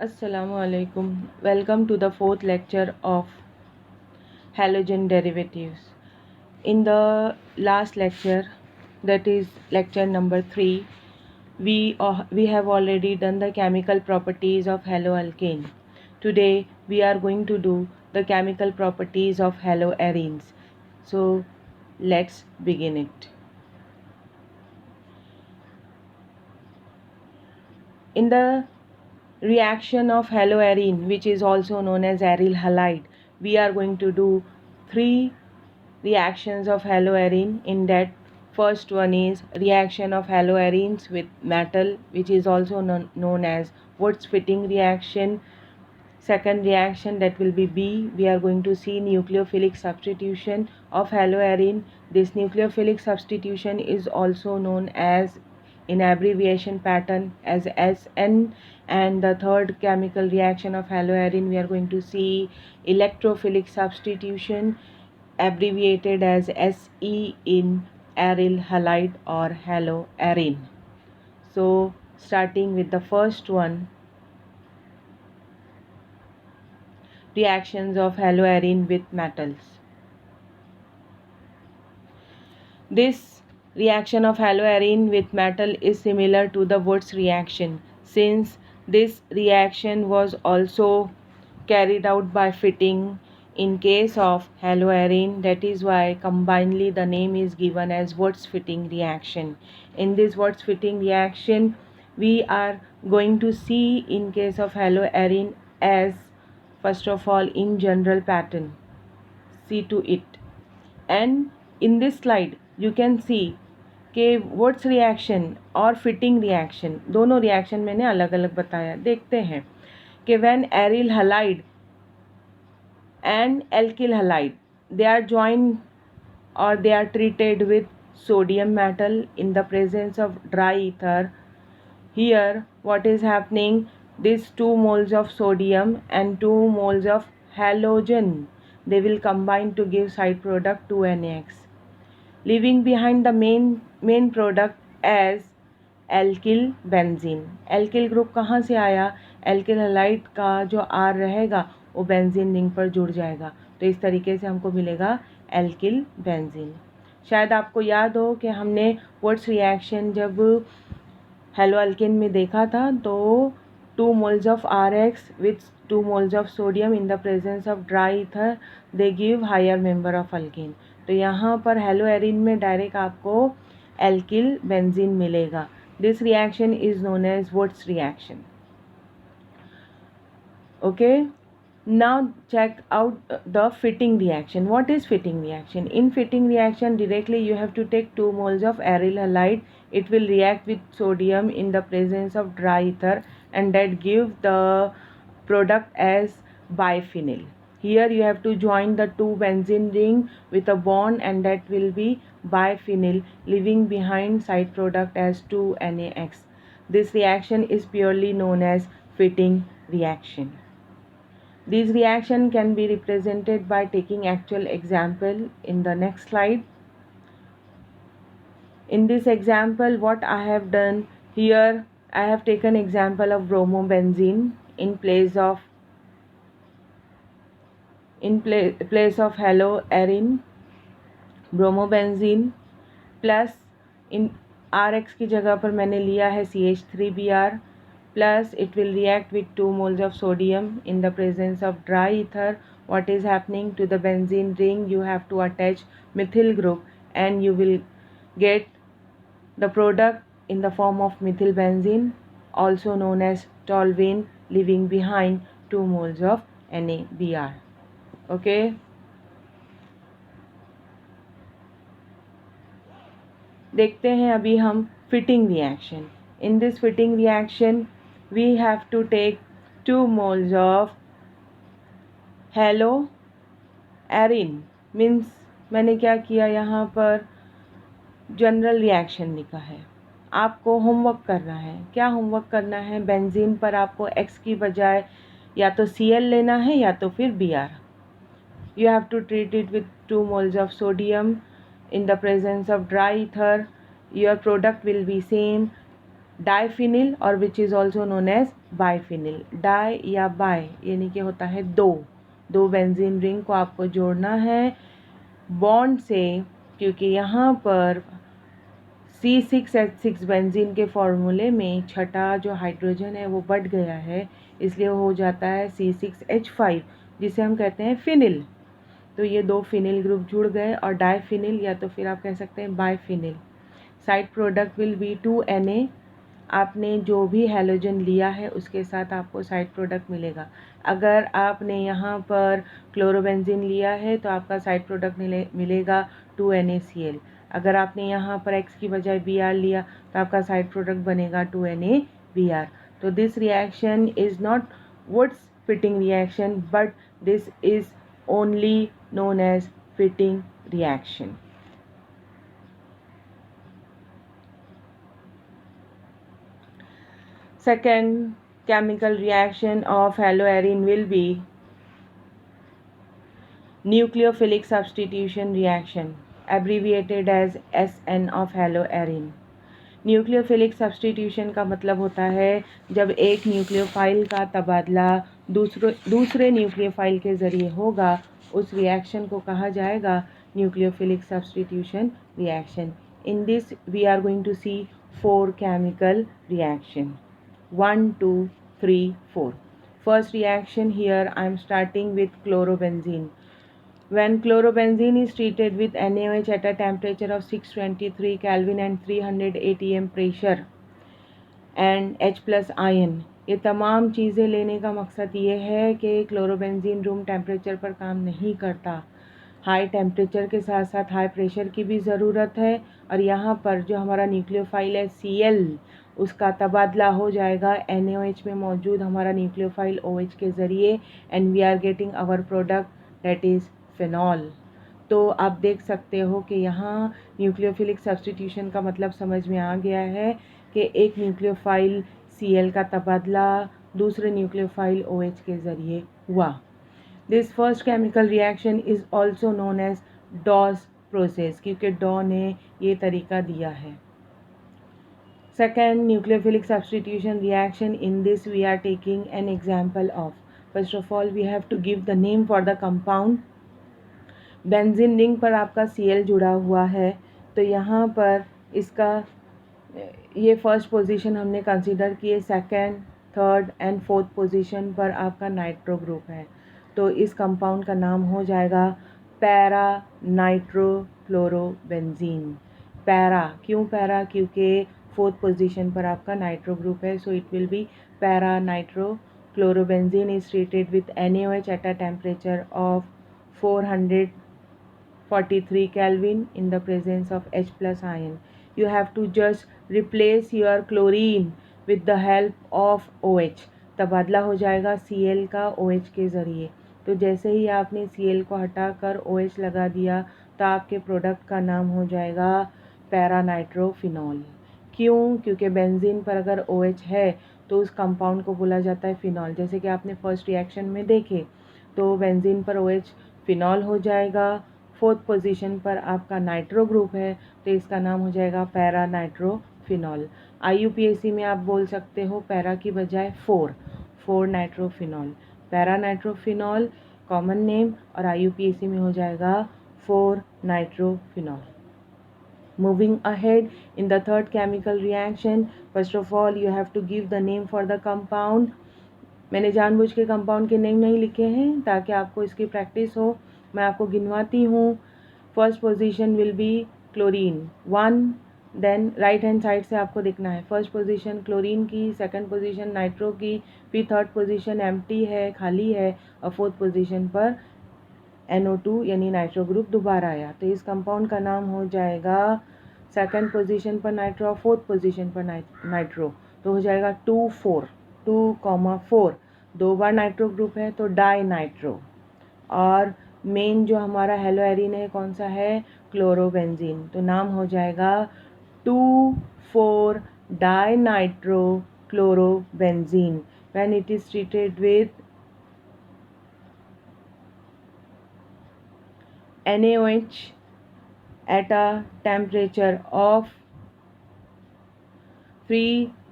Assalamu alaikum. Welcome to the fourth lecture of halogen derivatives. In the last lecture, that is lecture number 3, we have already done the chemical properties of haloalkane. Today we are going to do the chemical properties of haloarenes. So let's begin it. In the reaction of haloarene, which is also known as aryl halide, we are going to do three reactions of haloarene. In that, first one is reaction of haloarenes with metal, which is also known as Wurtz fitting reaction. Second reaction, that will be B. We are going to see nucleophilic substitution of haloarene. This nucleophilic substitution is also known as, in abbreviation pattern, as SN. And the third chemical reaction of haloarene, we are going to see electrophilic substitution, abbreviated as SE, in aryl halide or haloarene. So starting with the first one, reactions of haloarene with metals. This reaction of haloarene with metal is similar to the Wurtz reaction, since this reaction was also carried out by fitting in case of haloarene. That is why combinedly the name is given as Wurtz fitting reaction. In this Wurtz fitting reaction, we are going to see in case of haloarene as, first of all, in general pattern. See to it. And in this slide you can see कि Wurtz reaction और fitting reaction, दोनों reaction मैंने अलग अलग बताया. देखते हैं कि when aryl halide and alkyl halide, they are joined or they are treated with sodium metal in the presence of dry ether. Here what is happening, these 2 moles of sodium and 2 moles of halogen, they will combine to give side product 2NaX, leaving behind the main product as alkyl benzene. alkyl group कहाँ से आया, alkyl halide का जो R रहेगा वो benzene ring पर जुड़ जाएगा, तो इस तरीके से हमको मिलेगा alkyl benzene. शायद आपको याद हो कि हमने Wurtz रिएक्शन जब haloalkane में देखा था तो 2 moles of RX with 2 moles of sodium in the presence of dry ether, they give higher member of alkane. तो यहाँ पर haloarene में डायरेक्ट आपको alkyl benzene मिलेगा. This reaction is known as Wurtz reaction. Okay. Now check out the fitting reaction. What is fitting reaction? In fitting reaction, directly you have to take 2 moles of aryl halide. It will react with sodium in the presence of dry ether, and that give the product as biphenyl. Here you have to join the 2 benzene ring with a bond, and that will be biphenyl, leaving behind side product as 2NaX. This reaction is purely known as fitting reaction. These reactions can be represented by taking actual example in the next slide. In this example, what I have done here, I have taken example of bromobenzene in place of haloarene. Bromobenzene plus in RX की जगह पर मैंने लिया है CH3Br plus it will react with 2 moles of sodium in the presence of dry ether. What is happening to the benzene ring? You have to attach methyl group and you will get the product in the form of methyl benzene, also known as toluene, leaving behind 2 moles of NaBr. Okay. देखते हैं अभी हम fitting reaction. In this fitting reaction we have to take 2 moles of haloarene. Means मैंने क्या किया, यहाँ पर general reaction लिखा है. आपको होमवर्क करना है. क्या होमवर्क करना है, बेंजीन पर आपको X की बजाय या तो Cl लेना है या तो फिर Br. You have to treat it with 2 moles of sodium in the presence of dry ether. Your product will be same. Diphenyl और which is also known as biphenyl. Di या बाय यानी कि होता है दो बेंजीन रिंग को आपको जोड़ना है बॉन्ड से, क्योंकि यहाँ पर C6H6 बेंजीन के फॉर्मूले में छठा जो हाइड्रोजन है वो बढ़ गया है, इसलिए हो जाता है C6H5 जिसे हम कहते हैं फिनिल। तो ये दो फिनिल ग्रुप जुड़ गए और डाइफिनिल या तो फिर आप कह सकते हैं biphenyl. Side product will be 2Na। आपने जो भी हैलोजन लिया है उसके साथ आपको साइड प्रोडक्ट मिलेगा। अगर आपने यहाँ पर क्लोरोबेंजीन लिया है तो आपका साइड प्रोडक्ट मिलेगा 2NaCl। अगर आपने यहाँ पर X की बजाय Br लिया तो आपका साइड प्रोडक्ट बनेगा 2NaBr। तो this reaction is not Wurtz fitting reaction but this is only known as fitting reaction. Second chemical reaction of haloarine will be nucleophilic substitution reaction, abbreviated as SN of haloarine. Nucleophilic substitution का मतलब होता है जब एक nucleophile का तबादला दूसरे nucleophile के ज़रिए होगा, उस रिएक्शन को कहा जाएगा nucleophilic substitution reaction. In this we are going to see 4 chemical reaction 1 2 3 4. First reaction here I am starting with chlorobenzene. When chlorobenzene is treated with NaOH at a temperature of 623 Kelvin and 300 atm pressure and H plus ion, ये तमाम चीज़ें लेने का मकसद ये है कि chlorobenzene room temperature पर काम नहीं करता, हाई टेम्परेचर के साथ साथ हाई प्रेशर की भी ज़रूरत है। और यहाँ पर जो हमारा न्यूक्लियोफाइल है Cl, उसका तबादला हो जाएगा NaOH में मौजूद हमारा न्यूक्लियोफाइल OH के ज़रिए and we are getting our product that is phenol. तो आप देख सकते हो कि यहाँ न्यूक्लियोफिलिक सब्सटीट्यूशन का मतलब समझ में आ गया है कि एक न्यूक्लियोफाइल Cl का तबादला दूसरे न्यूक्लियोफाइल OH के ज़रिए हुआ। This first chemical reaction is also known as Dow's process, क्योंकि डॉ ने ये तरीका दिया है। Second nucleophilic substitution reaction, in this we are taking an example of, first of all we have to give the name for the compound. Benzene ring पर आपका Cl जुड़ा हुआ है, तो यहाँ पर इसका ये फर्स्ट पोजीशन हमने कंसीडर किए, second third and fourth position पर आपका नाइट्रो ग्रुप है, तो इस कंपाउंड का नाम हो जाएगा पैरा नाइट्रोक्लोरोबेंजीन। पैरा क्यों पैरा? क्योंकि फोर्थ पोजीशन पर आपका नाइट्रो ग्रुप है, so it will be para nitrochlorobenzene is treated with NaOH at a temperature of 443 Kelvin in the presence of H plus ion. You have to just replace your chlorine with the help of OH. तबादला हो जाएगा Cl का OH के ज़रिए। तो जैसे ही आपने Cl को हटाकर OH लगा दिया तो आपके प्रोडक्ट का नाम हो जाएगा पैरानाइट्रोफिनॉल। क्यों? क्योंकि बेंजीन पर अगर OH है तो उस कंपाउंड को बोला जाता है फिनॉल। जैसे कि आपने फर्स्ट रिएक्शन में देखे तो बेंजीन पर OH फिनॉल हो जाएगा, फोर्थ पोजीशन पर आपका नाइट्रो ग्रुप है तो इसका नाम हो जाएगा पैरा नाइट्रोफिनॉल। IUPAC में आप बोल सकते हो पैरा की बजाय 4 nitrophenol, para nitrophenol common name, और IUPAC में हो जाएगा 4 nitrophenol. Moving ahead in the third chemical reaction, first of all you have to give the name for the compound. मैंने जानबूझ के कंपाउंड के नेम नहीं लिखे हैं ताकि आपको इसकी प्रैक्टिस हो। मैं आपको गिनवाती हूँ। First position will be chlorine 1, then right hand side से आपको दिखना है फर्स्ट पोजीशन क्लोरीन की, सेकंड पोजीशन नाइट्रो की, फिर थर्ड पोजीशन एम्प्टी है, खाली है, और फोर्थ पोजीशन पर NO2 यानी नाइट्रो ग्रुप दोबारा आया। तो इस कंपाउंड का नाम हो जाएगा, सेकंड पोजीशन पर नाइट्रो और फोर्थ पोजीशन पर नाइट्रो, तो हो जाएगा 2,4 2,4, 2 बार नाइट्रो ग्रुप है तो डाई नाइट्रो। और मेन जो हमारा हेलोएरिन है कौन सा है? क्लोरोबेंजीन, तो नाम हो जाएगा 2,4 dinitro chlorobenzene when it is treated with NaOH at a temperature of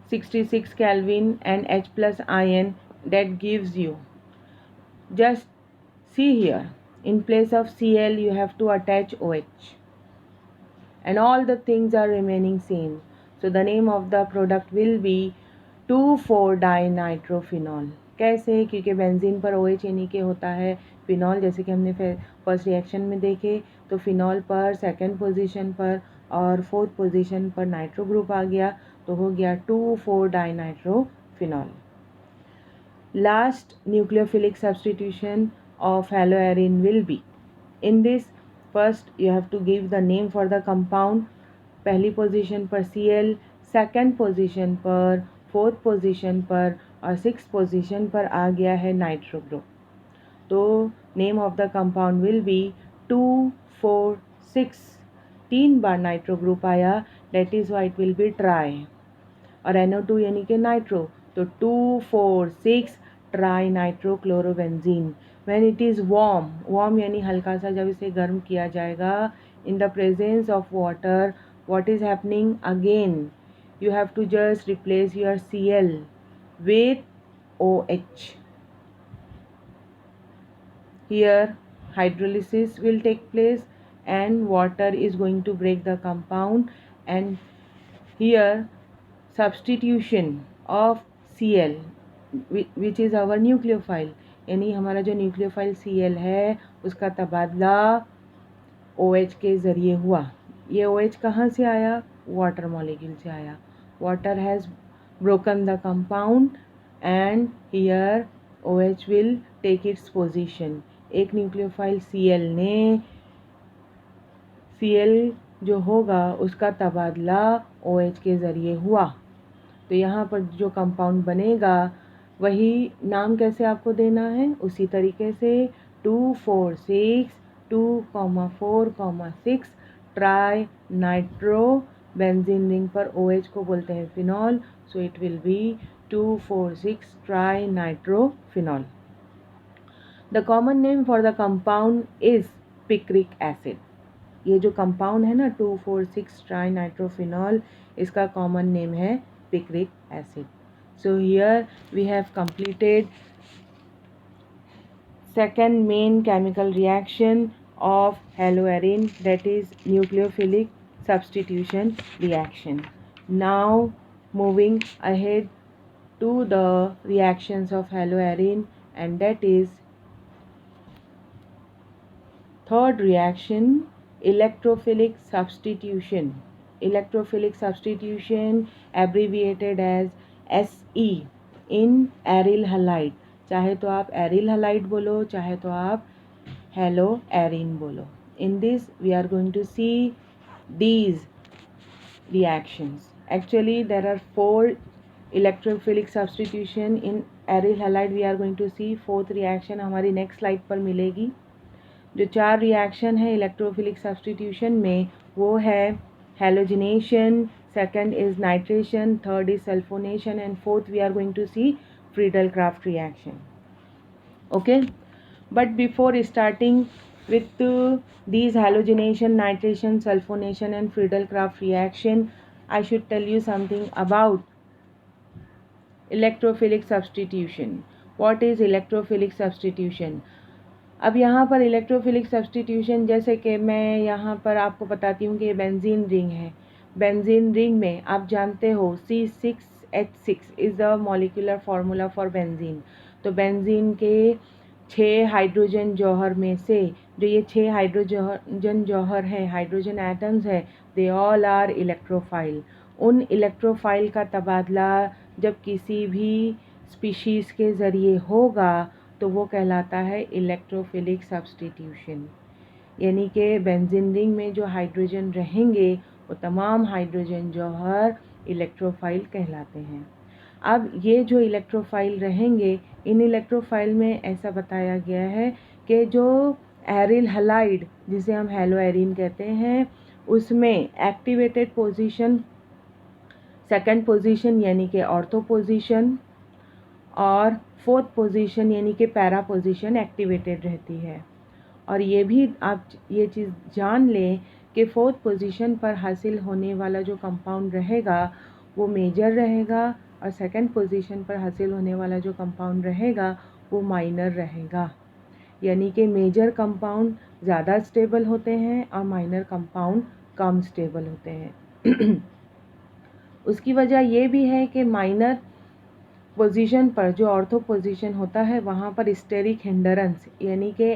66 Kelvin and H plus ion that gives you. Just see here, in place of Cl you have to attach OH and all the things are remaining same. So the name of the product will be 2,4-dinitrophenol. कैसे? क्योंकि benzene पर OH यानी कि होता है phenol, जैसे कि हमने फर्स्ट रिएक्शन में देखे, तो फिनॉल पर सेकंड पोजीशन पर और फोर्थ पोजीशन पर नाइट्रो ग्रुप आ गया, तो हो गया 2,4-dinitrophenol. Last nucleophilic substitution of haloarine will be, in this first you have to give the name for the compound. पहली पोजीशन पर Cl, सेकंड पोजीशन पर, फोर्थ पोजीशन पर और सिक्स पोजीशन पर आ गया है नाइट्रो ग्रुप, तो name of the compound will be 2,4,6. 3 बार नाइट्रो ग्रुप आया, that is why it will be tri, और NO2 यानी कि नाइट्रो, तो 2,4,6 tri nitrochlorobenzene. When it is warm यानी हल्का सा जब इसे गर्म किया जाएगा in the presence of water, what is happening again? You have to just replace your Cl with OH. Here hydrolysis will take place and water is going to break the compound, and here substitution of Cl which is our nucleophile, यानी हमारा जो nucleophile Cl है उसका तबादला OH के ज़रिए हुआ. ये OH कहाँ से आया? वाटर मॉलिक्यूल से आया. Water has broken the compound and here OH will take its position. एक न्यूक्लियोफाइल Cl ने Cl जो होगा उसका तबादला OH के ज़रिए हुआ, तो यहाँ पर जो कंपाउंड बनेगा वही नाम कैसे आपको देना है, उसी तरीके से 2,4,6 2,4,6 ट्राई नाइट्रो, बेंजीन रिंग पर OH को बोलते हैं phenol, so it will be 2,4,6 try nitrophenol. The common name for the compound is picric acid. ये जो कंपाउंड है ना 2,4,6 ट्राई नाइट्रोफिनॉल, इसका कॉमन नेम है picric acid. So here we have completed second main chemical reaction of haloarine, that is nucleophilic substitution reaction. Now moving ahead to the reactions of haloarine, and that is third reaction, electrophilic substitution. Electrophilic substitution abbreviated as SE in aryl halide. चाहे तो आप aryl halide बोलो, चाहे तो आप hello Erin बोलो. In this we are going to see these reactions. Actually there are 4 electrophilic substitution in aryl halide. We are going to see fourth reaction हमारी next slide पर मिलेगी. जो 4 रिएक्शन है इलेक्ट्रोफिलिक सब्स्टिट्यूशन में वो है halogenation, second is nitration, third is sulphonation and fourth we are going to see Friedel Craft reaction. Okay, but before starting with these halogenation, nitration, sulfonation and Friedel-Crafts reaction, I should tell you something about electrophilic substitution. What is electrophilic substitution? अब यहाँ पर electrophilic substitution, जैसे कि मैं यहाँ पर आपको बताती हूँ कि ये बेंजीन रिंग है. बेंजीन रिंग में आप जानते हो C6H6 is the molecular formula for benzene. तो बेंजीन के 6 हाइड्रोजन जौहर में से जो ये 6 हाइड्रोजन जौहर हैं, हाइड्रोजन एटम्स हैं, दे ऑल आर इलेक्ट्रोफाइल. उन इलेक्ट्रोफाइल का तबादला जब किसी भी स्पीशीज़ के ज़रिए होगा तो वो कहलाता है इलेक्ट्रोफिलिक सब्स्टिट्यूशन. यानी कि बेंजीन रिंग में जो हाइड्रोजन रहेंगे वो तमाम हाइड्रोजन जौहर इलेक्ट्रोफाइल कहलाते हैं. अब ये जो इलेक्ट्रोफाइल रहेंगे, इन इलेक्ट्रोफाइल में ऐसा बताया गया है कि जो एरिल हलाइड जिसे हम हेलोएरिन कहते हैं उसमें एक्टिवेटेड पोजीशन सेकंड पोजीशन यानी कि ऑर्थो पोजीशन और फोर्थ पोजीशन यानी कि पैरा पोजीशन एक्टिवेटेड रहती है. और ये भी आप ये चीज़ जान लें कि फोर्थ पोजीशन पर हासिल होने वाला जो कंपाउंड रहेगा वो मेजर रहेगा और सेकंड पोजीशन पर हासिल होने वाला जो कंपाउंड रहेगा वो माइनर रहेगा। यानी कि मेजर कंपाउंड ज़्यादा स्टेबल होते हैं और माइनर कंपाउंड कम स्टेबल होते हैं। उसकी वजह ये भी है कि माइनर पोजीशन पर जो ऑर्थो पोजीशन होता है वहाँ पर स्टेरिक हिंडरेंस यानी कि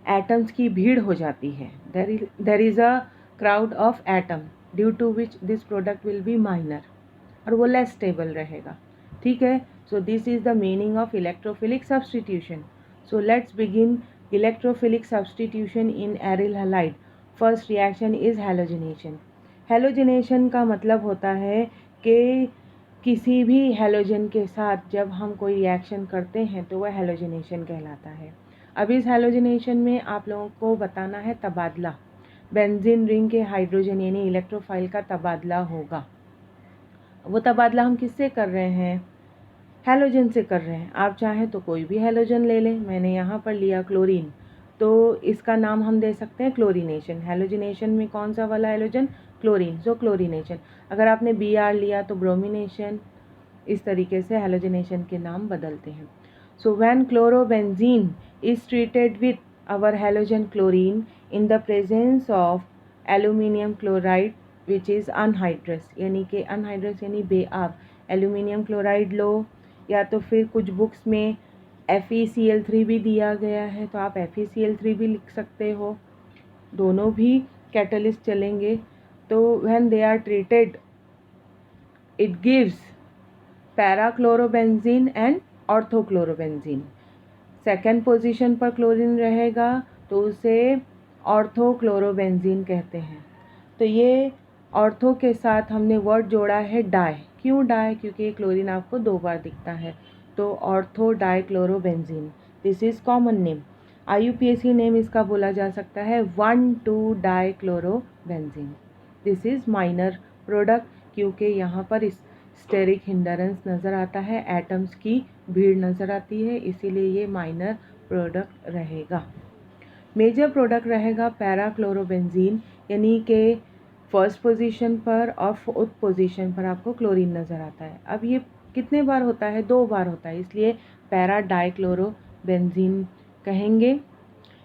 एटम्स की भीड़ हो जाती है। There is a crowd of atom due to which this product will be minor और वो लेस स्टेबल रहेगा। ठीक है, so this is the meaning of electrophilic substitution. So let's begin electrophilic substitution in aryl halide. First reaction is halogenation. Halogenation का मतलब होता है कि किसी भी हैलोजन के साथ जब हम कोई रिएक्शन करते हैं तो वह हैलोजिनेशन कहलाता है। अब इस हैलोजिनेशन में आप लोगों को बताना है तबादला। बेंजीन रिंग के हाइड्रोजन यानी इलेक्ट्रोफाइल का तबादला होगा। वो तबादला हम किससे कर रहे हैं? हैलोजन से कर रहे हैं। आप चाहें तो कोई भी हैलोजन ले लें। मैंने यहाँ पर लिया क्लोरीन, तो इसका नाम हम दे सकते हैं क्लोरीनेशन। हैलोजिनेशन में कौन सा वाला हैलोजन? क्लोरीन, सो क्लोरीनेशन। अगर आपने Br लिया तो ब्रोमिनेशन। इस तरीके से हैलोजिनेशन के नाम बदलते हैं। So when chlorobenzene is treated with our halogen chlorine in the presence of aluminium chloride which is anhydrous, यानी कि अनहाइड्रस यानी बेआब। एल्यूमिनियम क्लोराइड लो, या तो फिर कुछ बुक्स में FeCl3 भी दिया गया है तो आप FeCl3 भी लिख सकते हो, दोनों भी कैटलिस्ट चलेंगे। तो when they are treated it gives parachlorobenzene and orthochlorobenzene. Second position पर क्लोरीन रहेगा तो उसे ऑर्थोक्लोरोबेंजीन कहते हैं। तो ये ऑर्थो के साथ हमने वर्ड जोड़ा है डाई। क्यों डाई? क्योंकि ये क्लोरीन आपको 2 बार दिखता है, तो ortho dichlorobenzene. This is common name. IUPAC name इसका बोला जा सकता है 1,2 dichlorobenzene. This is minor product क्योंकि यहाँ पर स्टेरिक हिंडरेंस नज़र आता है, एटम्स की भीड़ नज़र आती है, इसीलिए ये माइनर प्रोडक्ट रहेगा। मेजर प्रोडक्ट रहेगा पैराक्लोरोबेंजीन, यानी कि फर्स्ट पोजीशन पर और फोर्थ पोजीशन पर आपको क्लोरीन नज़र आता है। अब ये कितने बार होता है? 2 बार होता है, इसलिए पैरा डाइक्लोरोबेंजीन कहेंगे।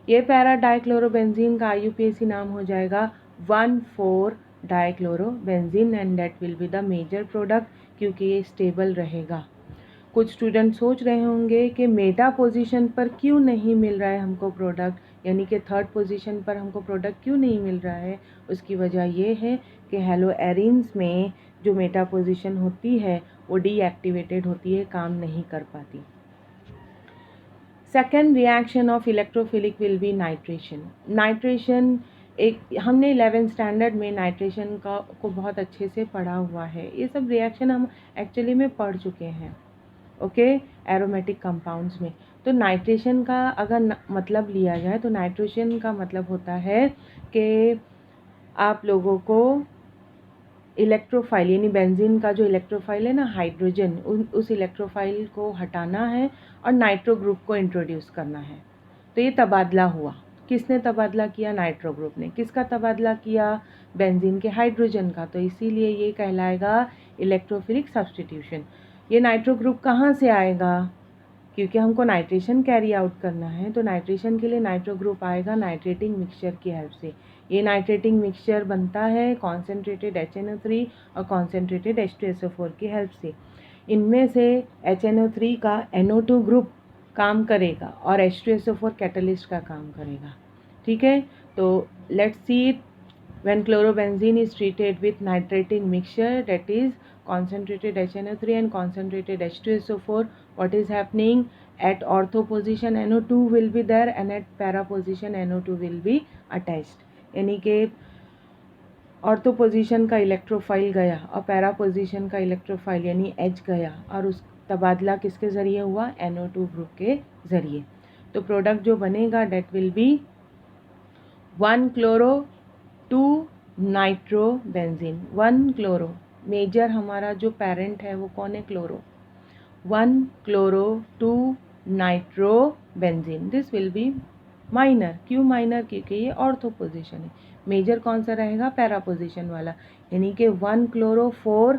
ये पैरा डाइक्लोरोबेंजीन का IUPAC नाम हो जाएगा 1,4 dichlorobenzene and that will be the major product क्योंकि ये स्टेबल रहेगा। कुछ स्टूडेंट सोच रहे होंगे कि मेटा पोजीशन पर क्यों नहीं मिल रहा है हमको प्रोडक्ट, यानी कि थर्ड पोजीशन पर हमको प्रोडक्ट क्यों नहीं मिल रहा है? उसकी वजह ये है कि हैलो एरिन्स में जो मेटा पोजीशन होती है वो डीएक्टिवेटेड होती है, काम नहीं कर पाती। Second reaction of electrophilic will be nitration. Nitration एक हमने 11th स्टैंडर्ड में नाइट्रेशन को बहुत अच्छे से पढ़ा हुआ है। ये सब रिएक्शन हम एक्चुअली में पढ़ चुके हैं, ओके, एरोमेटिक कंपाउंड्स में। तो नाइट्रेशन का अगर मतलब लिया जाए तो नाइट्रेशन का मतलब होता है कि आप लोगों को इलेक्ट्रोफाइल यानी बेंजीन का जो इलेक्ट्रोफाइल है ना, हाइड्रोजन, उस इलेक्ट्रोफाइल को हटाना है और नाइट्रो ग्रुप को इंट्रोड्यूस करना है। तो ये तबादला हुआ। किसने तबादला किया? नाइट्रो ग्रुप ने। किसका तबादला किया? बेंजीन के हाइड्रोजन का। तो इसीलिए ये कहलाएगा इलेक्ट्रोफिलिक सब्सटीट्यूशन। ये नाइट्रो ग्रुप कहाँ से आएगा? क्योंकि हमको नाइट्रेशन कैरी आउट करना है, तो नाइट्रेशन के लिए नाइट्रो ग्रुप आएगा नाइट्रेटिंग मिक्सचर की हेल्प से। ये नाइट्रेटिंग मिक्सचर बनता है कॉन्सेंट्रेटेड HNO3 और कॉन्सेंट्रेटेड H2SO4 की हेल्प से। इनमें से HNO3 का NO2 ग्रुप काम करेगा और H2SO4 कैटलिस्ट का काम करेगा। ठीक है, तो let's see it. When chlorobenzene is treated with nitrating mixture, that is concentrated HNO3 and concentrated H2SO4, what is happening? At ortho position NO2 will be there and at para position NO2 will be attached. यानी कि ortho position का electrophile गया और para position का electrophile यानी H गया और उस तबादला किसके ज़रिए हुआ? NO2 ग्रुप के ज़रिए। तो प्रोडक्ट जो बनेगा that will be 1 chloro 2 nitrobenzene. 1 chloro, major हमारा जो पेरेंट है वो कौन है? Chloro. 1 chloro 2 nitrobenzene. This will be minor. क्यों माइनर? क्योंकि ये ऑर्थो पोजीशन है। मेजर कौन सा रहेगा, पैरा पोजीशन वाला, यानी कि 1 क्लोरो 4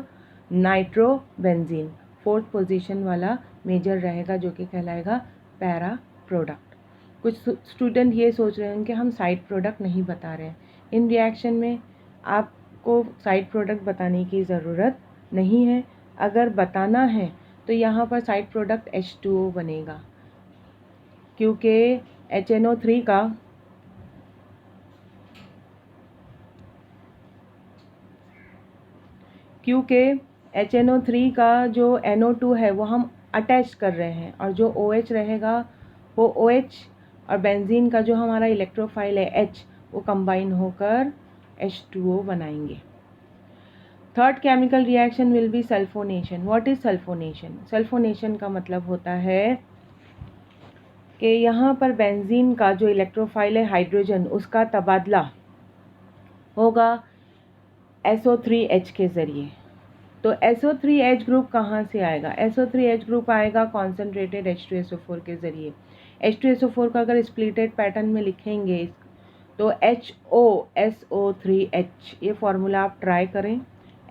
नाइट्रोबेंजीन, फोर्थ पोजीशन वाला मेजर रहेगा जो कि कहलाएगा पैरा प्रोडक्ट। कुछ स्टूडेंट ये सोच रहे हैं कि हम साइड प्रोडक्ट नहीं बता रहे हैं। इन रिएक्शन में आपको साइड प्रोडक्ट बताने की ज़रूरत नहीं है। अगर बताना है तो यहाँ पर साइड प्रोडक्ट H2O बनेगा, क्योंकि HNO3 का HNO3 का जो NO2 है वो हम अटैच कर रहे हैं, और जो OH रहेगा वो OH और बेंजीन का जो हमारा इलेक्ट्रोफाइल है H, वो कंबाइन होकर H2O बनाएंगे। Third chemical reaction will B sulphonation. What is sulphonation? Sulphonation का मतलब होता है कि यहाँ पर बेंजीन का जो इलेक्ट्रोफाइल है हाइड्रोजन, उसका तबादला होगा SO3H के ज़रिए। तो SO3H ग्रुप कहाँ से आएगा? SO3H ग्रुप आएगा कॉन्सेंट्रेटेड H2SO4 के ज़रिए। H2SO4 का अगर स्प्लिटेड पैटर्न में लिखेंगे तो HOSO3H, ये फॉर्मूला आप ट्राई करें,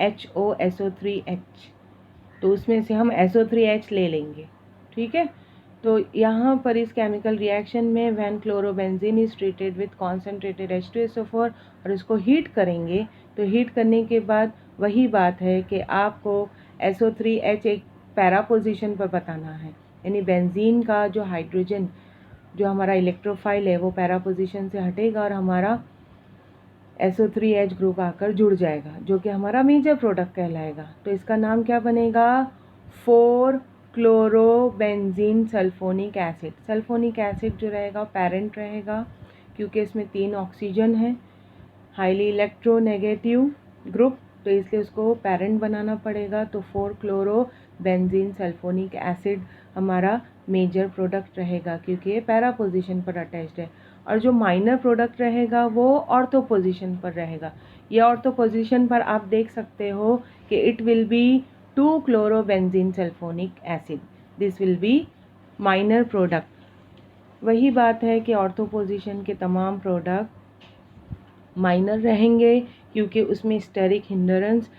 HOSO3H, तो उसमें से हम SO3H ले लेंगे, ठीक है। तो यहाँ पर इस केमिकल रिएक्शन में when chlorobenzene is treated with concentrated H2SO4 और इसको हीट करेंगे, तो हीट करने के बाद वही बात है कि आपको SO3H एक पैरा पोजीशन पर बताना है, यानी बेंजीन का जो हाइड्रोजन जो हमारा इलेक्ट्रोफाइल है वो पैरा पोजीशन से हटेगा और हमारा SO3H ग्रुप आकर जुड़ जाएगा, जो कि हमारा मेजर प्रोडक्ट कहलाएगा। तो इसका नाम क्या बनेगा? 4 chlorobenzene sulphonic acid. Sulphonic acid जो रहेगा पेरेंट रहेगा, क्योंकि इसमें 3 ऑक्सीजन है, हाईली इलेक्ट्रोनेगेटिव ग्रुप, तो इसलिए उसको पेरेंट बनाना पड़ेगा। तो 4 क्लोरोबेंजीन सल्फोनिक एसिड हमारा मेजर प्रोडक्ट रहेगा, क्योंकि ये पैरा पोजीशन पर अटैच्ड है। और जो माइनर प्रोडक्ट रहेगा वो ऑर्थो पोजीशन पर रहेगा। ये ऑर्थो पोजीशन पर आप देख सकते हो कि it will B 2 chlorobenzene sulphonic acid, this will be minor product. वही बात है कि ऑर्थो पोजीशन के तमाम प्रोडक्ट माइनर रहेंगे, क्योंकि उसमें स्टेरिक हिंडरेंस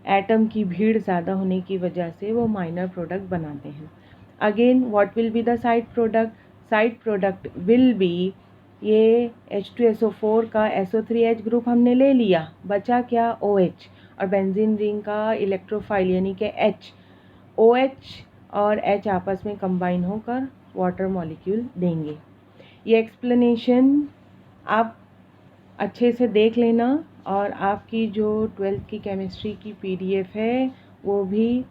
एटम की भीड़ ज़्यादा होने की वजह से वो माइनर प्रोडक्ट बनाते हैं। Again what will be the side product? Side product will B, ये H2SO4 का SO3H ग्रुप हमने ले लिया, बचा क्या? OH, और बेंजीन रिंग का इलेक्ट्रोफाइल यानी कि H, OH और H आपस में कंबाइन होकर वाटर मॉलिक्यूल देंगे। ये एक्सप्लेनेशन आप अच्छे से देख लेना, और आपकी जो 12th की केमिस्ट्री की PDF है वो भी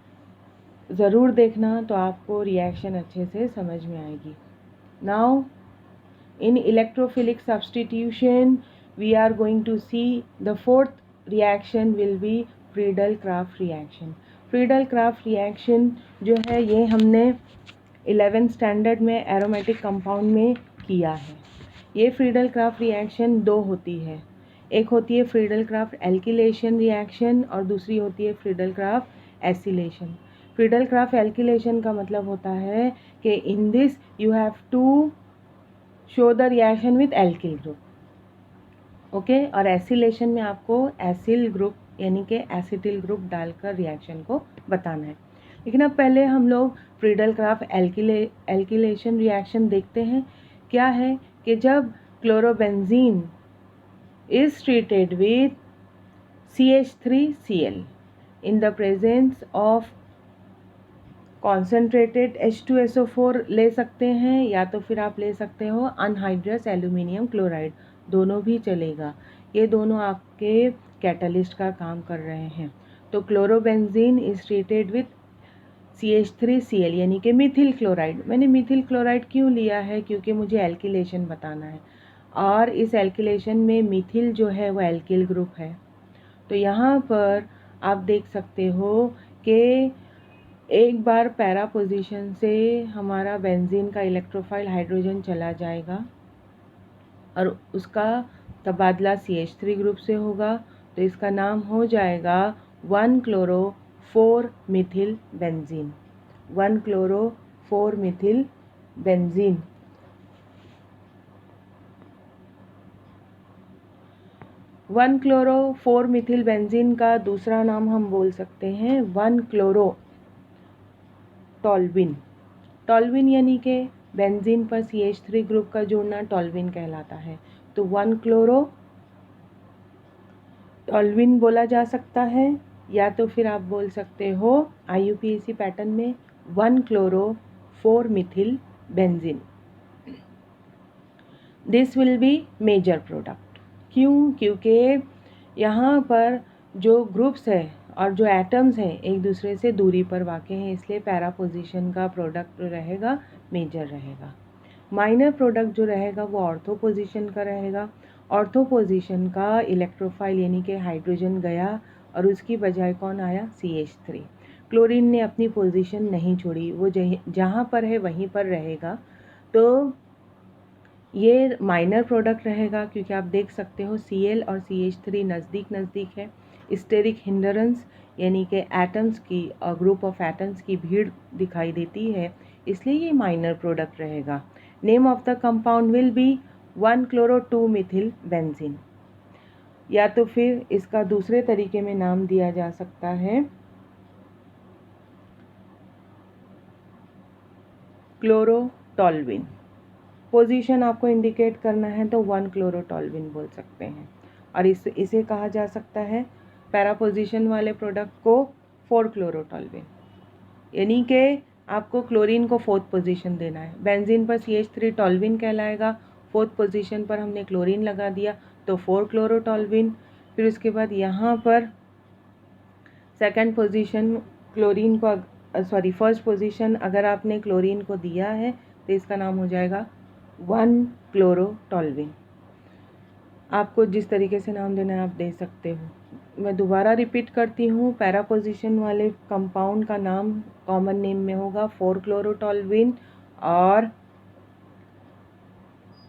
ज़रूर देखना, तो आपको रिएक्शन अच्छे से समझ में आएगी। Now in electrophilic substitution we are going to see the fourth reaction will be Friedel Craft reaction. Friedel Craft reaction जो है ये हमने 11th स्टैंडर्ड में एरोमेटिक कंपाउंड में किया है। ये फ्रीडल-क्राफ्ट रिएक्शन 2 होती है, एक होती है फ्रीडल-क्राफ्ट एल्किलेशन रिएक्शन और दूसरी होती है फ्रीडल-क्राफ्ट एसिलेशन। फ्रीडल-क्राफ्ट एल्किलेशन का मतलब होता है कि in this you have to show the reaction with alkyl group, okay, और एसिलेशन में आपको एसिल ग्रुप यानी कि एसिटिल ग्रुप डालकर रिएक्शन को बताना है। लेकिन अब पहले हम लोग फ्रीडल-क्राफ्ट एल्किलेशन रिएक्शन देखते हैं। क्या है कि जब chlorobenzene is treated with CH3Cl in the presence of concentrated H2SO4 ले सकते हैं, या तो फिर आप ले सकते हो अनहाइड्रस एल्यूमिनियम क्लोराइड, दोनों भी चलेगा। ये दोनों आपके कैटलिस्ट का काम कर रहे हैं। तो chlorobenzene is treated with CH3Cl यानी कि मिथिल क्लोराइड। मैंने मिथिल क्लोराइड क्यों लिया है? क्योंकि मुझे एल्किलेशन बताना है, और इस एल्किलेशन में मिथिल जो है वो एल्किल ग्रुप है। तो यहाँ पर आप देख सकते हो कि एक बार पैरा पोजीशन से हमारा बेंजीन का इलेक्ट्रोफाइल हाइड्रोजन चला जाएगा और उसका तबादला CH3 ग्रुप से होगा, तो इसका नाम हो जाएगा 1 chloro 4 methyl benzene, 1 chloro 4 methyl benzene. 1-क्लोरो-4 मिथिल बेंजीन का दूसरा नाम हम बोल सकते हैं 1-क्लोरो टॉल्विन। टॉल्विन यानी कि बेंजीन पर CH3 ग्रुप का जोड़ना टॉल्विन कहलाता है। तो 1-क्लोरो टॉल्विन बोला जा सकता है, या तो फिर आप बोल सकते हो IUPAC पैटर्न में 1-क्लोरो-4 methyl benzene. This will be major product. क्यों? क्योंकि यहाँ पर जो ग्रुप्स है और जो एटम्स हैं एक दूसरे से दूरी पर वाक़ हैं, इसलिए पैरा पोजीशन का प्रोडक्ट रहेगा मेजर रहेगा। माइनर प्रोडक्ट जो रहेगा वो ऑर्थो पोजीशन का रहेगा। ऑर्थो पोजीशन का इलेक्ट्रोफाइल यानी कि हाइड्रोजन गया और उसकी बजाय कौन आया? CH3। क्लोरीन ने अपनी पोजीशन नहीं छोड़ी, वो जहाँ पर है वहीं पर रहेगा। तो ये माइनर प्रोडक्ट रहेगा क्योंकि आप देख सकते हो Cl और CH3 नज़दीक नज़दीक है। स्टेरिक हिंडरेंस यानी कि एटम्स की और ग्रुप ऑफ एटम्स की भीड़ दिखाई देती है, इसलिए ये माइनर प्रोडक्ट रहेगा। Name of the compound will be 1-क्लोरो-2 मिथिल बेंजीन, या तो फिर इसका दूसरे तरीके में नाम दिया जा सकता है क्लोरोटॉल्विन। पोजीशन आपको इंडिकेट करना है तो 1-क्लोरोटॉल्विन बोल सकते हैं। और इसे कहा जा सकता है पैरा पोजीशन वाले प्रोडक्ट को 4-क्लोरोटॉल्विन, यानी कि आपको क्लोरीन को 4th पोजीशन देना है। बेंजीन पर CH3 टॉल्विन कहलाएगा, 4th पोजीशन पर हमने क्लोरीन लगा दिया तो 4-क्लोरोटॉल्विन। फिर उसके बाद यहाँ पर 2nd पोजीशन क्लोरीन को फर्स्ट पोजीशन अगर आपने क्लोरीन को दिया है तो इसका नाम हो जाएगा 1-क्लोरोटॉल्विन। आपको जिस तरीके से नाम देना है आप दे सकते हो। मैं दोबारा रिपीट करती हूँ, पैरा पोजीशन वाले कंपाउंड का नाम कॉमन नेम में होगा 4-क्लोरोटॉल्विन और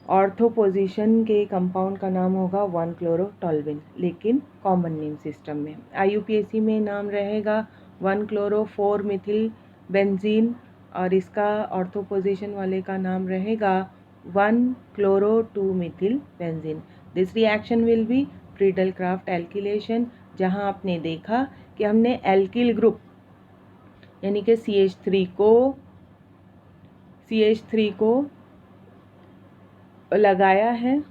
ऑर्थो पोजीशन के कंपाउंड का नाम होगा 1-क्लोरोटॉल्विन, लेकिन कॉमन नेम सिस्टम में। IUPAC में नाम रहेगा 1-क्लोरो-4 मिथिल बेंजीन और इसका ऑर्थो पोजीशन वाले का नाम रहेगा 1-क्लोरो-2 methyl benzene. This reaction will be Friedel Crafts alkylation, जहां आपने देखा कि हमने एल्किल ग्रुप यानी कि CH3 को लगाया है,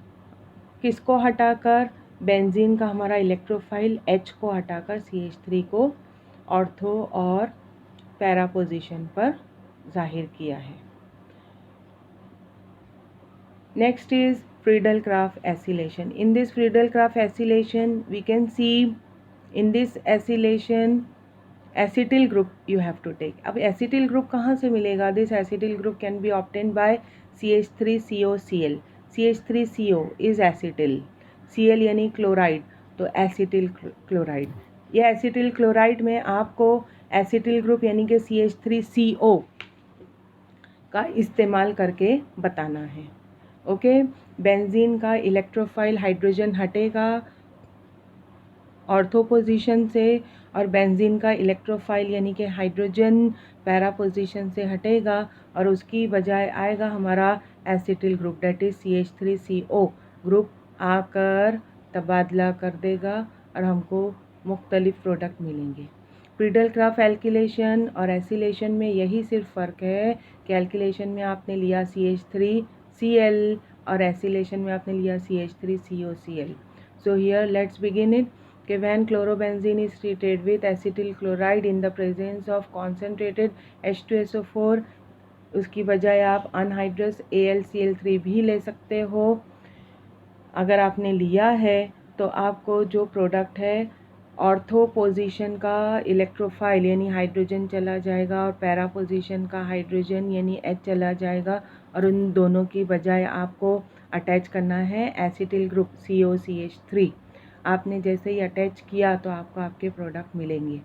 किसको हटाकर? बेंजीन का हमारा इलेक्ट्रोफाइल H को हटाकर CH3 को ऑर्थो और पैरा पोजीशन पर जाहिर किया है। Next is Friedel Craft acylation. In this Friedel Craft acylation we can see in this acylation acetyl group you have to take. अब एसिटिल ग्रुप कहाँ से मिलेगा? This acetyl group can be obtain by CH3COCl। CH3CO is acetyl, Cl यानी chloride, तो acetyl chloride. ये acetyl chloride में आपको acetyl group यानी कि CH3CO का इस्तेमाल करके बताना है। ओके, बेंजीन का इलेक्ट्रोफाइल हाइड्रोजन हटेगा ऑर्थो पोजीशन से और बेंजीन का इलेक्ट्रोफाइल यानी कि हाइड्रोजन पैरा पोजीशन से हटेगा और उसकी बजाय आएगा हमारा acetyl group, that is CH3CO group आकर तबादला कर देगा और हमको मुख्तलिफ प्रोडक्ट मिलेंगे। फ्रीडल-क्राफ्ट एल्किलेशन और एसिलेशन में यही सिर्फ फ़र्क है कि एल्किलेशन में आपने लिया CH3Cl और एसिलेशन में आपने लिया CH3COCl। So here let's begin it कि when chlorobenzene is treated with acetyl chloride in the presence of concentrated H2SO4, उसकी बजाय आप अनहाइड्रस AlCl3 भी ले सकते हो। अगर आपने लिया है तो आपको जो प्रोडक्ट है ऑर्थो पोजीशन का इलेक्ट्रोफाइल यानी हाइड्रोजन चला जाएगा और पैरा पोजीशन का हाइड्रोजन यानी H चला जाएगा और उन दोनों की बजाय आपको अटैच करना है एसिटिल ग्रुप COCH3। आपने जैसे ही अटैच किया तो आपको आपके प्रोडक्ट मिलेंगे।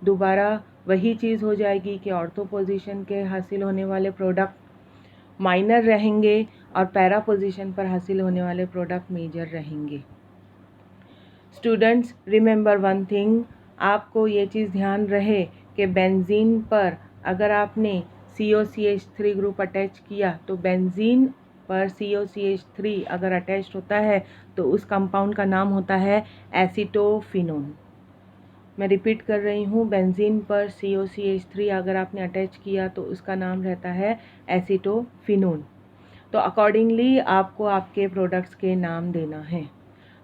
दोबारा वही चीज़ हो जाएगी कि ऑर्थो पोजीशन के हासिल होने वाले प्रोडक्ट माइनर रहेंगे और पैरा पोजीशन पर हासिल होने वाले प्रोडक्ट मेजर रहेंगे। स्टूडेंट्स रिमेंबर वन थिंग, आपको ये चीज़ ध्यान रहे कि बेंजीन पर अगर आपने COCH3 ग्रुप अटैच किया तो बेंजीन पर COCH3 अगर अटैच्ड होता है तो उस कंपाउंड का नाम होता है एसीटोफिनोन। मैं रिपीट कर रही हूँ, बेंजीन पर COCH3 अगर आपने अटैच किया तो उसका नाम रहता है एसीटोफिनोन। तो अकॉर्डिंगली आपको आपके प्रोडक्ट्स के नाम देना है।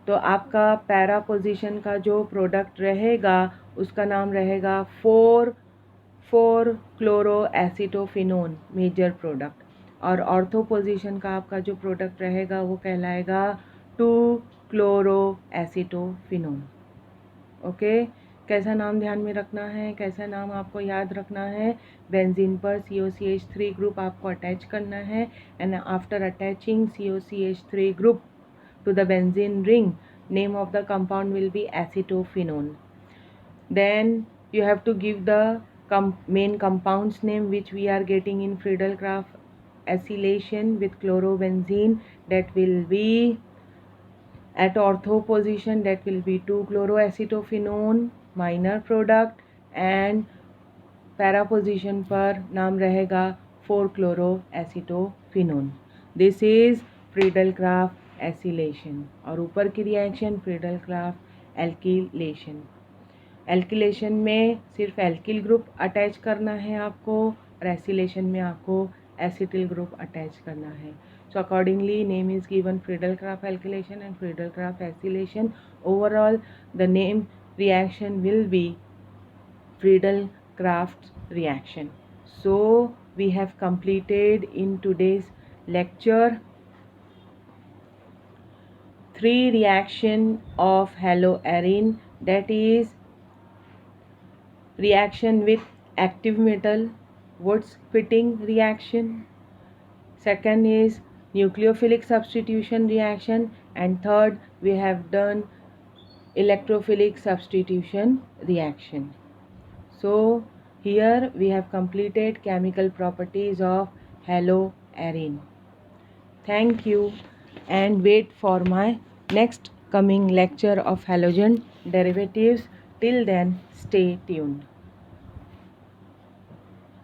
तो आपका पैरा पोजीशन का जो प्रोडक्ट रहेगा उसका नाम रहेगा 4,4-क्लोरोएसीटोफिनोन मेजर प्रोडक्ट, और ऑर्थो पोजीशन का आपका जो प्रोडक्ट रहेगा वो कहलाएगा 2-क्लोरोएसीटोफिनोन। ओके, कैसा नाम ध्यान में रखना है, कैसा नाम आपको याद रखना है? बेंजीन पर COCH3 ग्रुप आपको अटैच करना है, and after attaching COCH3 group to the benzene ring, name of the compound will be acetophenone. Then you have to give the main compound's name which we are getting in Friedel-Crafts acylation with chlorobenzene, that will be at ortho position, that will be 2-chloroacetophenone minor product, and para position पर नाम रहेगा 4-chloroacetophenone. This is Friedel-Crafts acylation, और ऊपर की reaction Friedel-Crafts alkylation. Alkylation में सिर्फ alkyl group attach करना है आपको, और एसिलेशन में आपको एसिटिल ग्रुप अटैच करना है. So accordingly name is given Friedel-Crafts alkylation and Friedel-Crafts acylation. Overall the name reaction will be Friedel-Crafts reaction. So we have completed in today's lecture 3 reaction of haloarine, that is reaction with active metal, Wurtz fitting reaction. Second is nucleophilic substitution reaction, and third we have done electrophilic substitution reaction. So here we have completed chemical properties of haloarine. Thank you, and wait for my next coming lecture of halogen derivatives. Till then, stay tuned.